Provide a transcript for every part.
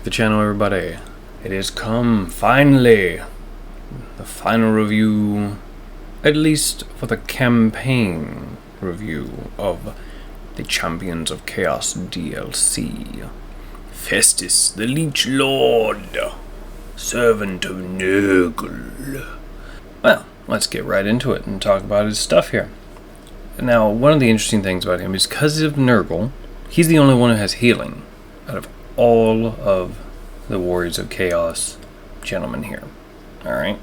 the channel, everybody. It has come, finally. The final review, at least for the campaign review of the Champions of Chaos DLC. Festus the Leechlord, servant of Nurgle. Well, let's get right into it and talk about his stuff here. Now, one of the interesting things about him is because of Nurgle, he's the only one who has healing out of all of the Warriors of Chaos gentlemen here. Alright?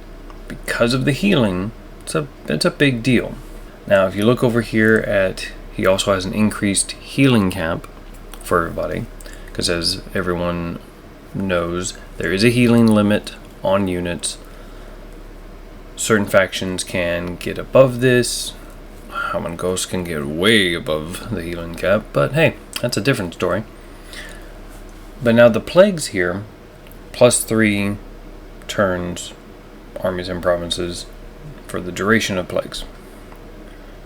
Because of the healing, it's a big deal. Now, if you look over here at, he also has an increased healing cap for everybody, because as everyone knows, there is a healing limit on units. Certain factions can get above this. Common Ghosts can get way above the healing cap, but hey, that's a different story. But now the plagues here, +3 turns, armies and provinces for the duration of plagues.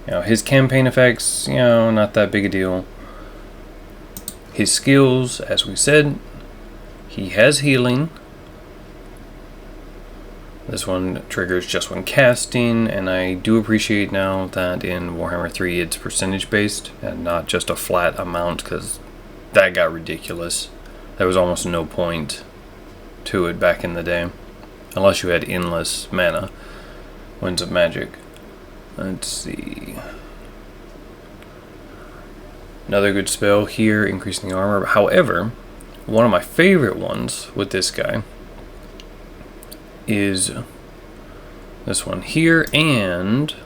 Now his campaign effects, not that big a deal. His skills, as we said, he has healing. This one triggers just when casting, and I do appreciate now that in Warhammer 3 it's percentage based and not just a flat amount, because that got ridiculous. There was almost no point to it back in the day, unless you had endless mana, Winds of Magic. Let's see. Another good spell here, increasing the armor. However, one of my favorite ones with this guy is this one here, and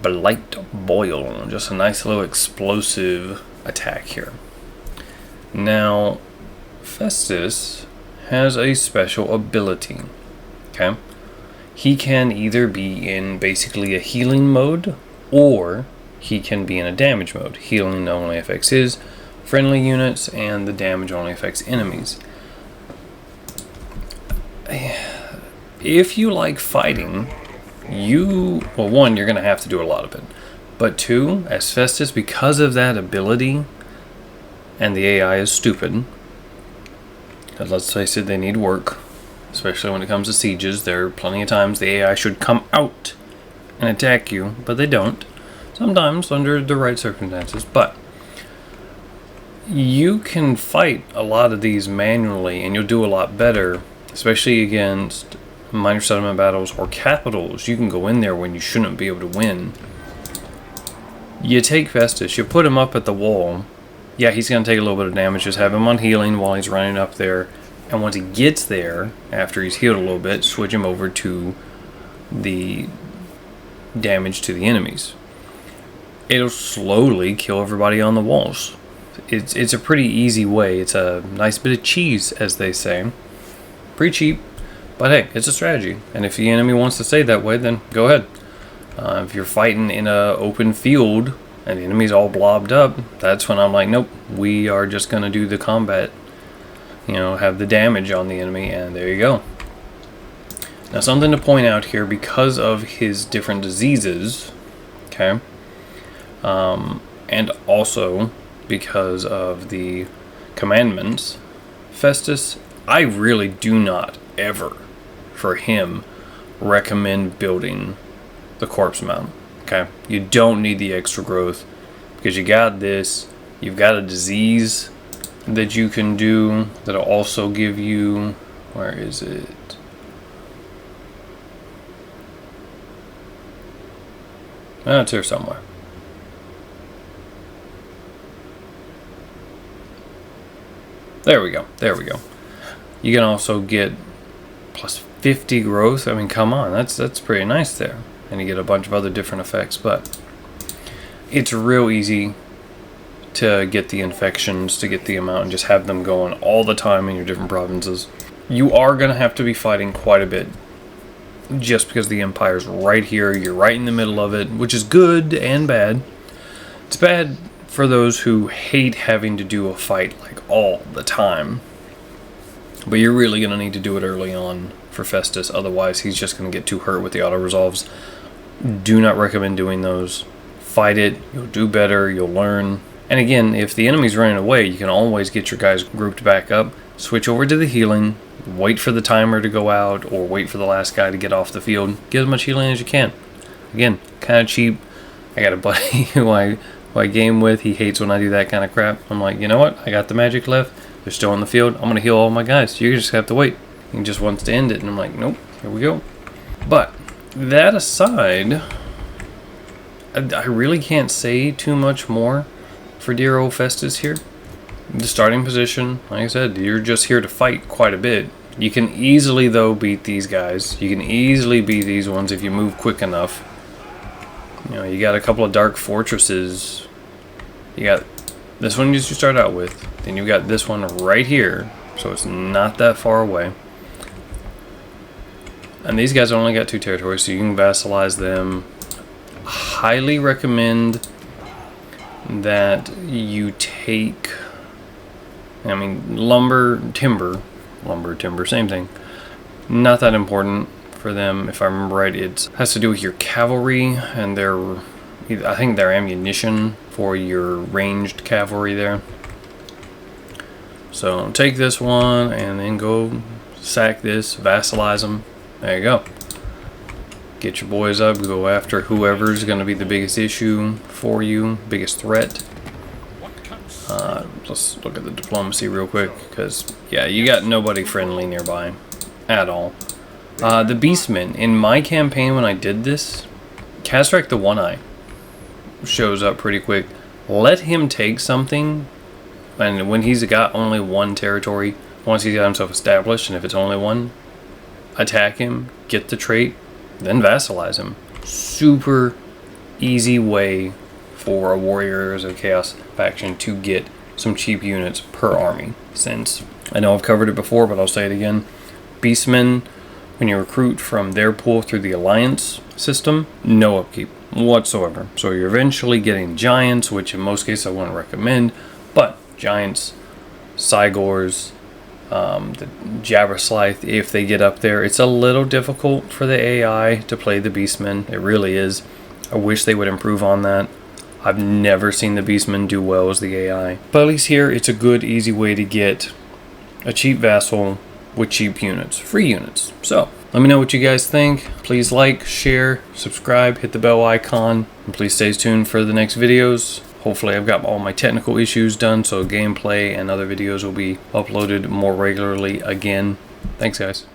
Blight Boil. Just a nice little explosive attack here. Now, Festus has a special ability, okay? He can either be in basically a healing mode, or he can be in a damage mode. Healing only affects his friendly units, and the damage only affects enemies. If you like fighting, one, you're going to have to do a lot of it. But two, as Festus, because of that ability, and the AI is stupid, because let's face it, they need work, especially when it comes to sieges. There are plenty of times the AI should come out and attack you, but they don't. Sometimes under the right circumstances, but you can fight a lot of these manually, and you'll do a lot better, especially against minor settlement battles or capitals. You can go in there when you shouldn't be able to win. You take Festus, you put him up at the wall. Yeah, he's going to take a little bit of damage. Just have him on healing while he's running up there. And once he gets there, after he's healed a little bit, switch him over to the damage to the enemies. It'll slowly kill everybody on the walls. It's a pretty easy way. It's a nice bit of cheese, as they say. Pretty cheap, but hey, it's a strategy. And if the enemy wants to stay that way, then go ahead. If you're fighting in an open field and the enemy's all blobbed up, that's when I'm like, nope, we are just going to do the combat. Have the damage on the enemy, and there you go. Now, something to point out here, because of his different diseases, okay, and also because of the commandments, Festus, I really do not ever, for him, recommend building the corpse mount. Okay, you don't need the extra growth, because you got this. You've got a disease that you can do that'll also give you, where is it? Oh, it's here somewhere. There we go. There we go. You can also get plus 50 growth. I mean, come on, that's pretty nice there. And you get a bunch of other different effects, but it's real easy to get the infections, to get the amount, and just have them going all the time in your different provinces. You are going to have to be fighting quite a bit, just because the Empire's right here. You're right in the middle of it, which is good and bad. It's bad for those who hate having to do a fight like all the time, but you're really going to need to do it early on for Festus, otherwise he's just going to get too hurt with the auto-resolves. Do not recommend doing those. Fight it, you'll do better, you'll learn, And again, if the enemy's running away, you can always get your guys grouped back up, switch over to the healing, wait for the timer to go out, or wait for the last guy to get off the field. Get as much healing as you can. Again, kind of cheap. I got a buddy who I game with. He hates when I do that kind of crap. I'm like, you know what? I got the magic left. They're still on the field. I'm going to heal all my guys. You just have to wait. He just wants to end it. And I'm like, nope. Here we go. But that aside, I really can't say too much more for dear old Festus here. The starting position, like I said, you're just here to fight quite a bit. You can easily, though, beat these guys. You can easily beat these ones if you move quick enough. You know, you got a couple of dark fortresses. You got this one you start out with. Then you got this one right here, so it's not that far away. And these guys only got 2 territories, so you can vassalize them. Highly recommend that you take, I mean, lumber, timber, same thing. Not that important for them. If I remember right, it has to do with your cavalry and I think their ammunition for your ranged cavalry there. So take this one and then go sack this, vassalize them. There you go. Get your boys up, go after whoever's going to be the biggest issue for you, biggest threat. Let's look at the diplomacy real quick, because, yeah, you got nobody friendly nearby at all. The Beastmen, in my campaign when I did this, Kazrak the One-Eye shows up pretty quick. Let him take something, and when he's got only 1 territory, once he's got himself established, and if it's only 1, attack him, get the trait, then vassalize him. Super easy way for a Warriors of Chaos faction to get some cheap units per army. Since I know I've covered it before, but I'll say it again. Beastmen, when you recruit from their pool through the Alliance system, no upkeep whatsoever. So you're eventually getting Giants, which in most cases I wouldn't recommend, but Giants, Cygors, the Jabberslythe, if they get up there, it's a little difficult for the AI to play the Beastmen. It really is. I wish they would improve on that. I've never seen the Beastmen do well as the AI. But at least here, it's a good, easy way to get a cheap vassal with cheap units. Free units. So, let me know what you guys think. Please like, share, subscribe, hit the bell icon, and please stay tuned for the next videos. Hopefully I've got all my technical issues done, so gameplay and other videos will be uploaded more regularly again. Thanks, guys.